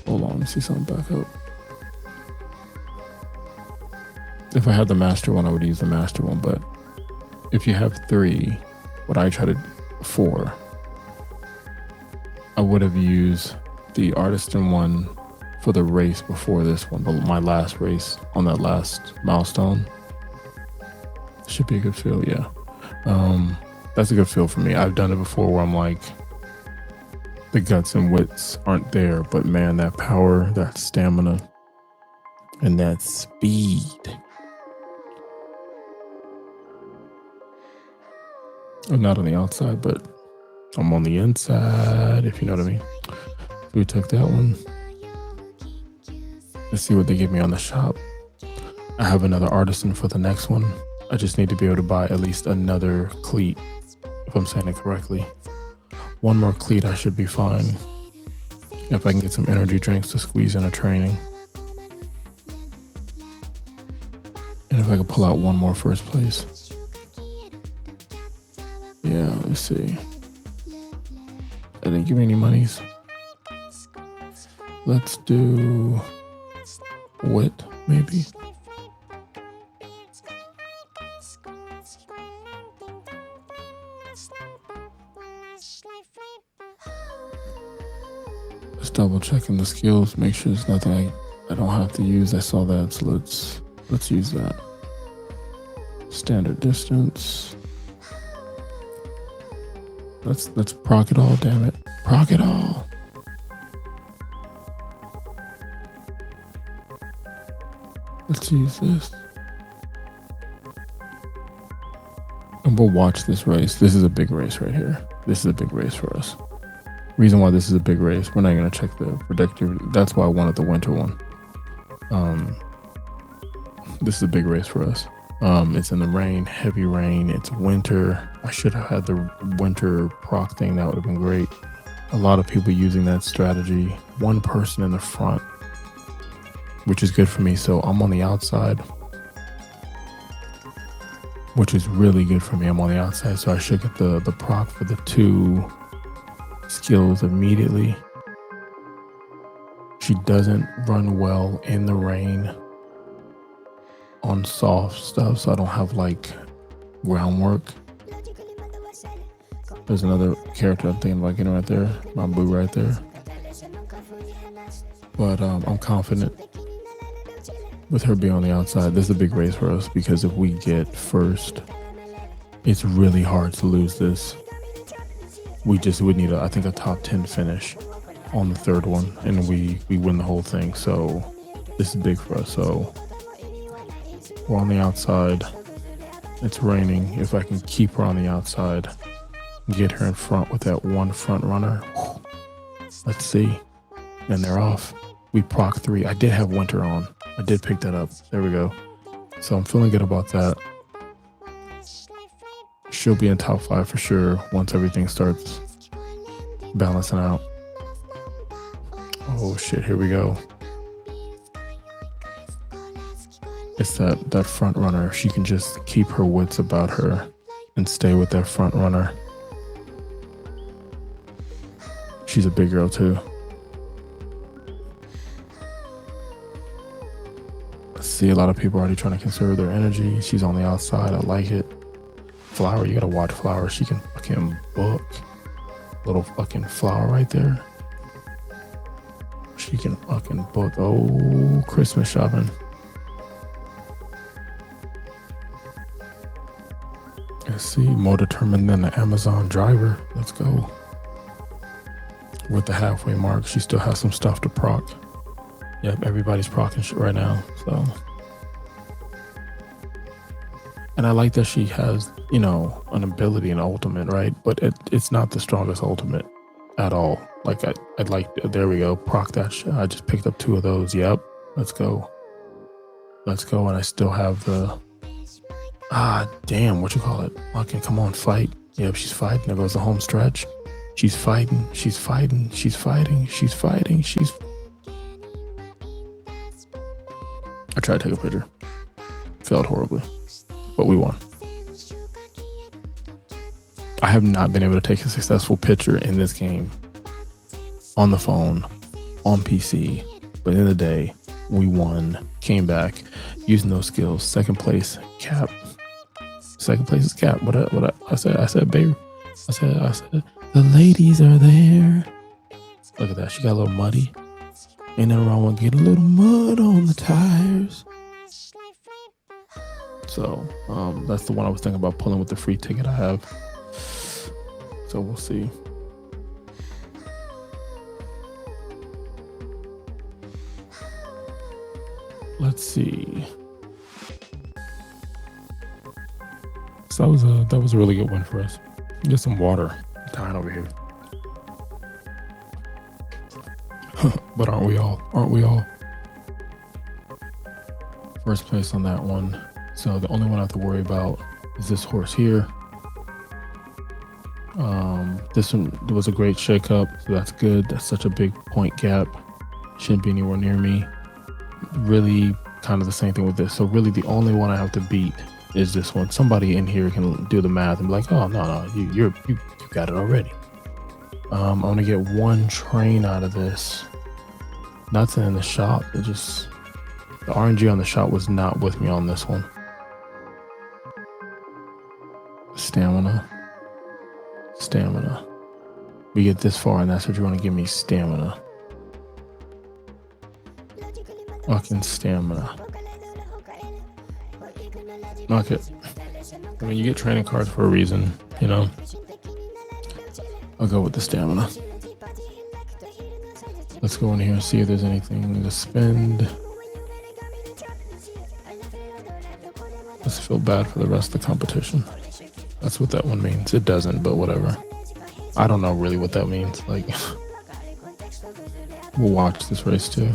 Hold on, let me see something back up. If I had the master one, I would use the master one. But if you have 3, what I try to 4. I would have used the artisan one for the race before this one, my last race on that last milestone. Should be a good feel, yeah. That's a good feel for me. I've done it before where I'm like, the guts and wits aren't there, but man, that power, that stamina, and that speed. I'm not on the outside, but I'm on the inside, if you know what I mean. We took that one. Let's see what they give me on the shop. I have another artisan for the next one. I just need to be able to buy at least another cleat, if I'm saying it correctly. One more cleat, I should be fine. If I can get some energy drinks to squeeze in a training. And if I could pull out one more first place. Yeah, let's see. I didn't give me any monies. Let's do wit, maybe. Just double checking the skills, make sure there's nothing I don't have to use. I saw that, so let's use that. Standard distance. Let's proc it all, damn it. Proc it all. Let's use this. And we'll watch this race. This is a big race right here. This is a big race for us. Reason why this is a big race, we're not going to check the predictor. That's why I wanted the winter one. This is a big race for us. It's in the rain, heavy rain. It's winter. I should have had the winter proc thing. That would have been great. A lot of people using that strategy. One person in the front, which is good for me. So I'm on the outside, which is really good for me. I'm on the outside, so I should get the proc for the two skills immediately. She doesn't run well in the rain on soft stuff, so I don't have like groundwork. There's another character I'm thinking about getting right there, my boo right there. But I'm confident with her being on the outside. This is a big race for us because if we get first, it's really hard to lose this. We just would need, I think, a top 10 finish on the third one, and we win the whole thing. So this is big for us. So we're on the outside. It's raining. If I can keep her on the outside, get her in front with that one front runner. Let's see. And they're off. We proc 3. I did have winter on. I did pick that up. There we go. So I'm feeling good about that. She'll be in top 5 for sure once everything starts balancing out. Oh shit, here we go. It's that front runner. She can just keep her wits about her and stay with that front runner. She's a big girl too. I see a lot of people already trying to conserve their energy. She's on the outside. I like it. Flower, you gotta watch Flower. She can fucking book. Little fucking Flower right there. She can fucking book. Oh, Christmas shopping. Let's see, more determined than the Amazon driver. Let's go. We're at the halfway mark. She still has some stuff to proc. Yep, everybody's procking shit right now. So, and I like that she has, you know, an ability in ultimate, right? But it's not the strongest ultimate at all. Like I'd like, there we go, proc that shit. I just picked up 2 of those. Yep, let's go. Let's go. And I still have the, damn, what you call it? Fucking come on, fight. Yep, she's fighting. There goes the home stretch. She's fighting. She's fighting. She's fighting. She's fighting. I tried to take a picture. Failed horribly. But we won. I have not been able to take a successful picture in this game on the phone, on PC. But in the day, we won. Came back using those skills. Second place, Cap. Second place is Cap. What I said, babe. I said, the ladies are there. Look at that. She got a little muddy. Ain't nothing wrong with getting a little mud on the tires. So that's the one I was thinking about pulling with the free ticket I have. So we'll see. Let's see. So that was a really good one for us. Get some water. I'm dying over here. But aren't we all? Aren't we all? First place on that one. So the only one I have to worry about is this horse here. This one was a great shakeup, so that's good. That's such a big point gap. Shouldn't be anywhere near me. Really kind of the same thing with this. So really the only one I have to beat is this one. Somebody in here can do the math and be like, oh no, you got it already. I'm gonna get one train out of this. Nothing in the shop. The RNG on the shop was not with me on this one. Stamina. We get this far and that's what you want to give me, stamina. Fucking stamina. Knock it. I mean, you get training cards for a reason, you know. I'll go with the stamina. Let's go in here and see if there's anything to spend. Let's feel bad for the rest of the competition. That's what that one means. It doesn't, but whatever. I don't know really what that means. Like, we'll watch this race too.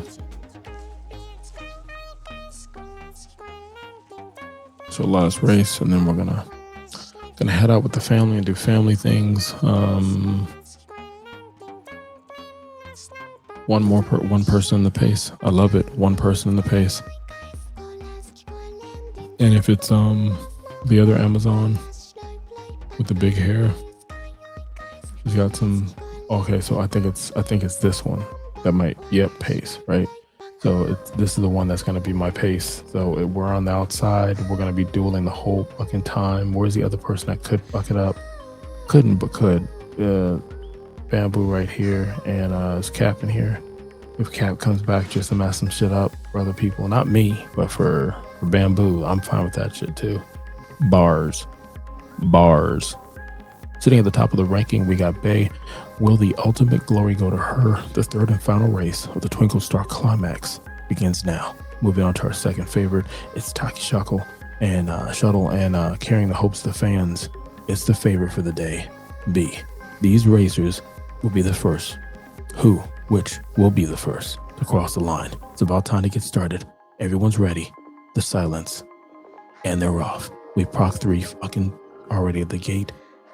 So last race, and then we're gonna head out with the family and do family things. One person in the pace. I love it. One person in the pace. And if it's the other Amazon with the big hair, she's got some. Okay, so I think it's this one that might. Yep, pace, right? So this is the one that's gonna be my pace. So we're on the outside. We're gonna be dueling the whole fucking time. Where's the other person that could fuck it up? Couldn't, but could. Bamboo right here, and it's Cap in here. If Cap comes back just to mess some shit up for other people, not me, but for Bamboo, I'm fine with that shit too. Bars. Sitting at the top of the ranking, we got Bae. Will the ultimate glory go to her? The third and final race of the Twinkle Star Climax begins now. Moving on to our second favorite, it's Taki Shuttle and carrying the hopes of the fans. It's the favorite for the day, B. These racers will be the first. Which will be the first to cross the line. It's about time to get started. Everyone's ready. The silence. And they're off. We proc 3 fucking already at the gate.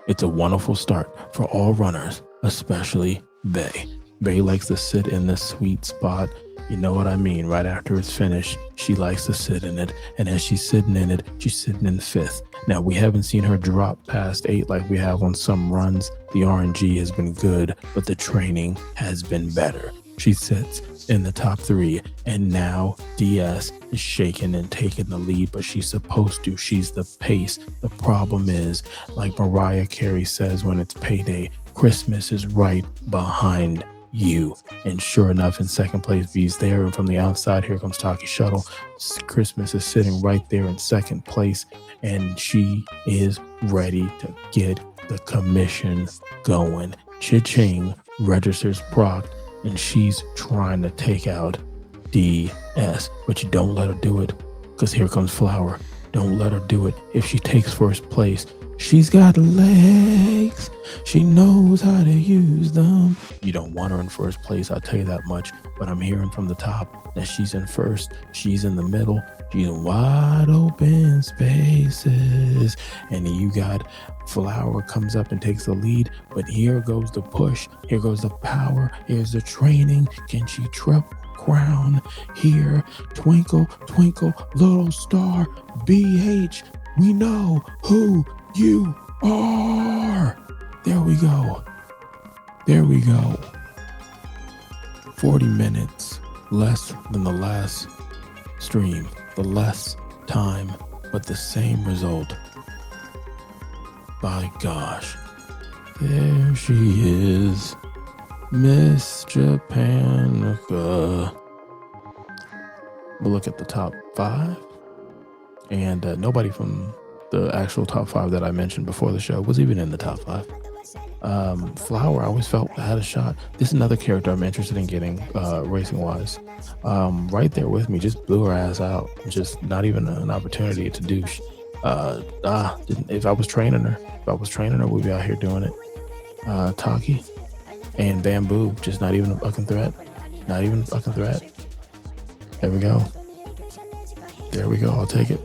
It's a wonderful start for all runners, especially Bae. Bae likes to sit in this sweet spot. You know what I mean? Right after it's finished, she likes to sit in it. And as she's sitting in it, she's sitting in 5th. Now, we haven't seen her drop past 8 like we have on some runs. The RNG has been good, but the training has been better. She sits in the top 3, and now DS is shaking and taking the lead, but she's supposed to. She's the pace. The problem is, like Mariah Carey says when it's payday, Christmas is right behind you. And sure enough, in second place, B's there, and from the outside, here comes Taki Shuttle. Christmas is sitting right there in second place, and she is ready to get the commission going. Cha-ching, registers proc, and she's trying to take out DS, but you don't let her do it, because here comes Flower. Don't let her do it. If she takes first place, she's got legs. She knows how to use them. You don't want her in first place, I'll tell you that much. But I'm hearing from the top that she's in first. She's in the middle. She's in wide open spaces. And you got Flower comes up and takes the lead. But here goes the push. Here goes the power. Here's the training. Can she triple crown here? Twinkle, twinkle, little star, BH. We know who you are. There we go. 40 minutes less than the last stream. The less time, but the same result. By gosh. There she is. Miss Japan. We'll look at the top 5. And nobody from the actual top 5 that I mentioned before the show was even in the top 5. Flower, I always felt I had a shot. This is another character I'm interested in getting, racing wise. Right there with me, just blew her ass out. Just not even an opportunity to do. If I was training her, we'd be out here doing it. Taki and Bamboo, just not even a fucking threat. Not even a fucking threat. There we go. There we go. I'll take it.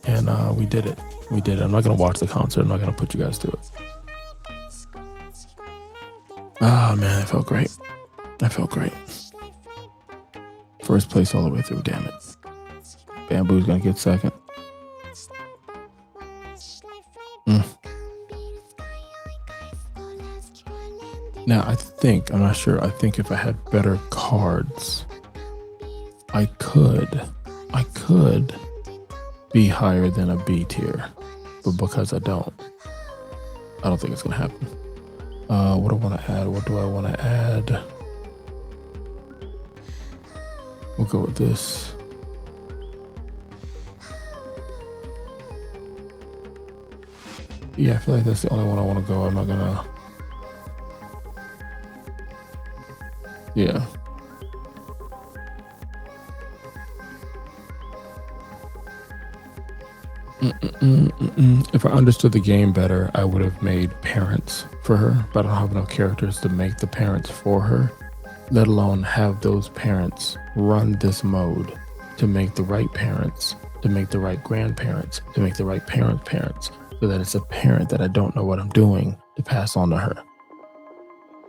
And we did it. We did it. I'm not gonna watch the concert. I'm not gonna put you guys through it. Ah, man, I felt great. I felt great. First place all the way through, damn it. Bamboo's gonna get second. Now, I'm not sure, I think if I had better cards, I could be higher than a B tier. But because I don't think it's gonna happen. What do I want to add? What do I want to add? We'll go with this. Yeah, I feel like that's the only one I want to go. I'm not gonna. Yeah. If I understood the game better, I would have made parents for her, but I don't have enough characters to make the parents for her, let alone have those parents run this mode to make the right parents, to make the right grandparents, to make the right parents, so that it's a parent that I don't know what I'm doing to pass on to her.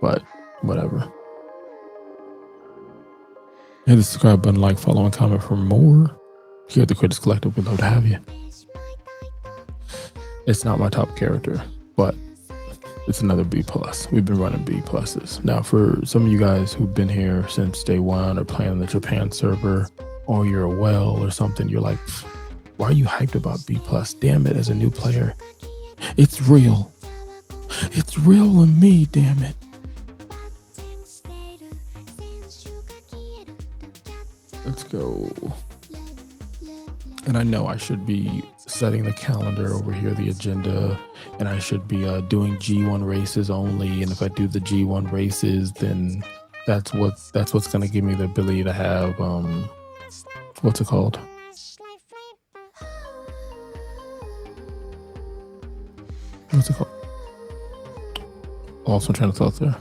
But whatever. Hit the subscribe button, like, follow, and comment for more. Here at the Critics Collective, we'd love to have you. It's not my top character, but it's another B+. We've been running B+. Now, for some of you guys who've been here since day one or playing on the Japan server, or you're a well or something, you're like, why are you hyped about B+? Damn it, as a new player. It's real. It's real in me, damn it. Let's go. And I know I should be setting the calendar over here, the agenda, and I should be doing G1 races only. And if I do the G1 races, then that's what's going to give me the ability to have what's it called? What's it called? Also trying to thought there.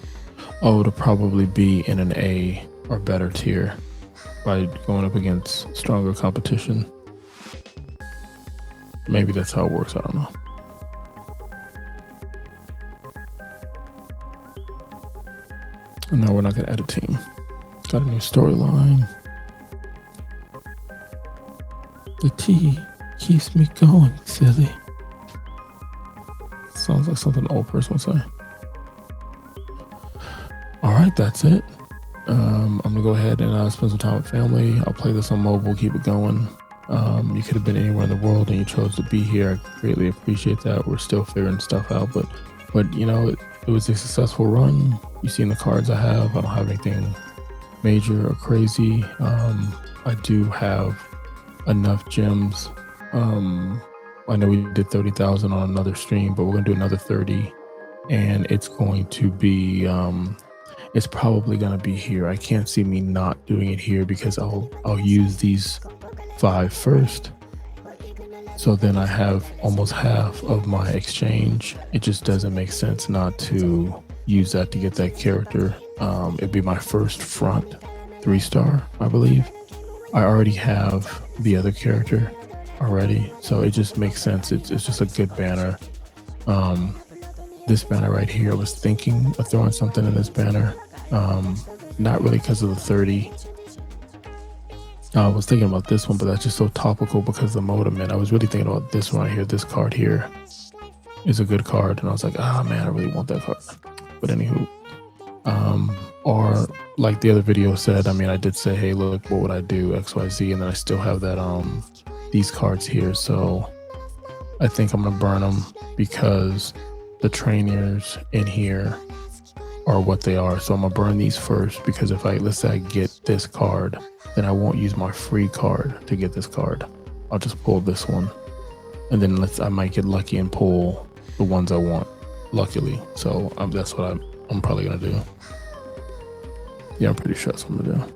Oh, to probably be in an A or better tier by going up against stronger competition. Maybe that's how it works. I don't know. No, we're not going to add a team. Got a new storyline. The T keeps me going, silly. Sounds like something an old person would say. All right, that's it. I'm going to go ahead and spend some time with family. I'll play this on mobile, keep it going. You could have been anywhere in the world and you chose to be here. I greatly appreciate that. We're still figuring stuff out, but you know, it was a successful run. You've seen the cards I have. I don't have anything major or crazy. I do have enough gems. I know we did 30,000 on another stream, but we're gonna do another 30, and it's going to be it's probably gonna be here. I can't see me not doing it here because I'll use these 5 first, so then I have almost half of my exchange. It just doesn't make sense not to use that to get that character. It'd be my first front 3-star, I believe. I already have the other character already, so it just makes sense. It's just a good banner. This banner right here, I was thinking of throwing something in this banner, not really because of the 30. I was thinking about this one, but that's just so topical because the modem. And I was really thinking about this one right here. This card here is a good card, and I was like, ah, man, I really want that card. But anywho, or like the other video said, I mean, I did say, hey, look, what would I do, XYZ, and then I still have that these cards here. So I think I'm gonna burn them because the trainers in here are what they are. So I'm gonna burn these first, because if let's say I get this card, then I won't use my free card to get this card. I'll just pull this one, and then I might get lucky and pull the ones I want, luckily. So that's what I'm probably gonna do. Yeah, I'm pretty sure that's what I'm gonna do.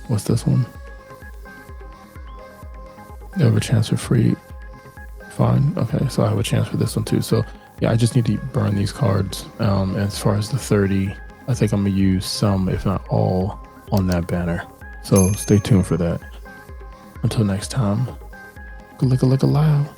What's this one? You have a chance for free. Fine. Okay, so I have a chance for this one too. So yeah, I just need to burn these cards. And as far as the 30, I think I'm gonna use some, if not all, on that banner. So stay tuned for that. Until next time, look loud.